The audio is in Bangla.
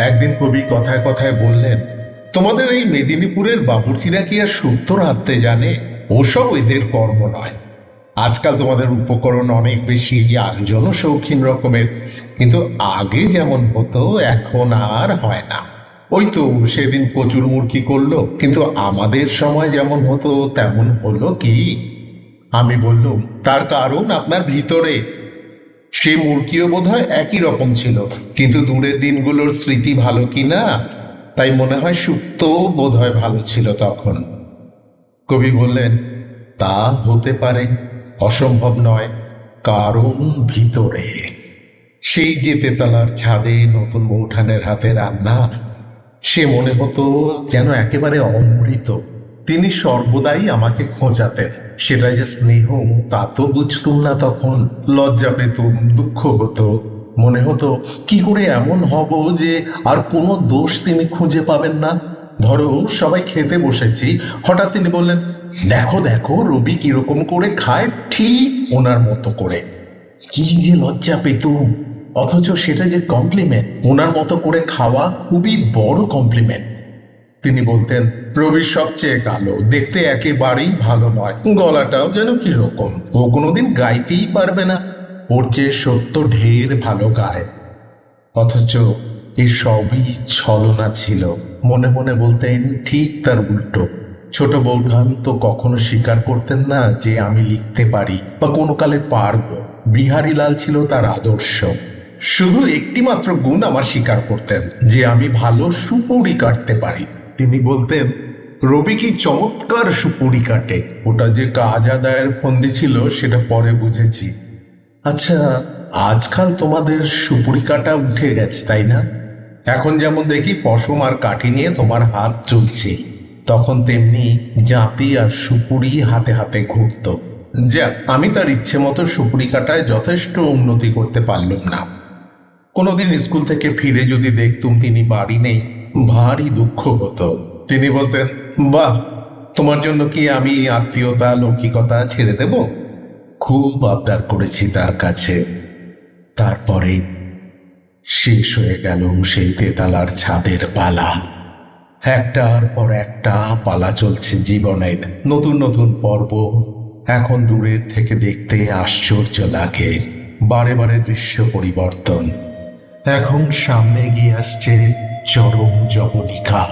একদিন কবি কথায় কথায় বললেন, তোমাদের এই মেদিনীপুরের বাবুর্চিরা কি আর শুক্তো রাঁধতে জানে? ওসব এদের কর্ম নয়। আজকাল তোমাদের উপকরণ অনেক বেশি, আয়োজনও শৌখিন রকমের, কিন্তু আগে যেমন হতো এখন আর হয় না। ওই তো সেদিন কচুর মুরকি করলো, কিন্তু আমাদের সময় যেমন হতো তেমন হলো কি? আমি বললুম, তার কারণ আপনার ভিতরে। সে মুরগিও বোধহয় একই রকম ছিল, কিন্তু দূরের দিনগুলোর স্মৃতি ভালো কি না, তাই মনে হয় সুপ্তও বোধহয় ভালো ছিল তখন। কবি বললেন, তা হতে পারে, অসম্ভব নয়, কারণ ভিতরে। সেই যে তেতলার ছাদে নতুন বৌঠানের হাতে রান্না, সে মনে হতো যেন একেবারে অমৃত। তিনি সর্বদাই আমাকে খোঁচাতেন। সেটা যে স্নেহ তা তো বুঝতুম না তখন। লজ্জা পেতুম, দুঃখ হতো, মনে হতো কি করে এমন হব যে আর কোনো দোষ তিনি খুঁজে পাবেন না। ধরো সবাই খেতে বসেছি, হঠাৎ তিনি বললেন, দেখো দেখো রবি কিরকম করে খায়, ঠিক ওনার মতো করে। কি যে লজ্জা পেতুম, অথচ সেটা যে কমপ্লিমেন্ট। ওনার মতো করে খাওয়া খুবই বড় কমপ্লিমেন্ট। তিনি বলতেন, রবি সবচেয়ে কালো, দেখতে একেবারেই ভালো নয়, গলাটাও যেন কিরকম, ও কোনোদিন গাইতেই পারবে না, ওর চেয়ে সত্য ঢের ভালো গায়। অথচ এই সবই ছলনা ছিল। মনে মনে বলতেন ঠিক তার উল্টো। ছোট বৌঠান তো কখনো স্বীকার করতেন না যে আমি লিখতে পারি বা কোনো কালে পারবো। বিহারীলাল ছিল তার আদর্শ। শুধু একটি মাত্র গুণ আমার স্বীকার করতেন, যে আমি ভালো সুপুরি কাটতে পারি। তিনি বলতেন, রবি কি চমৎকার সুপুরি কাটে। ওটা যে কাজ আদায়ের ফন্দি ছিল সেটা পরে বুঝেছি। আচ্ছা, আজকাল তোমাদের সুপুরি কাটা উঠে গেছে তাই না? এখন যেমন দেখি পশম আর কাঠি নিয়ে তোমার হাত চলছে, তখন তেমনি জাঁতি আর সুপুরি হাতে হাতে ঘুরত। যাক, আমি তার ইচ্ছে মতো সুপুরি কাটায় যথেষ্ট উন্নতি করতে পারলাম না। কোনোদিন স্কুল থেকে ফিরে যদি দেখতুম তিনি বাড়ি নেই, ভারী দুঃখ হতো। তিনি বলতেন, বাহ, তোমার জন্য কি আমি আত্মীয়তা লৌকিকতা ছেড়ে দেব? খুব আবদার করেছি তার কাছে। তারপরে শেষ হয়ে গেল সেই তেতালার ছাদের পালা। একটার পর একটা পালা চলছে জীবনের, নতুন নতুন পর্ব। এখন দূরের থেকে দেখতে আশ্চর্য লাগে, বারে বারে দৃশ্য পরিবর্তন। এখন সামনে এগিয়ে আসছে চরম জবনিকা।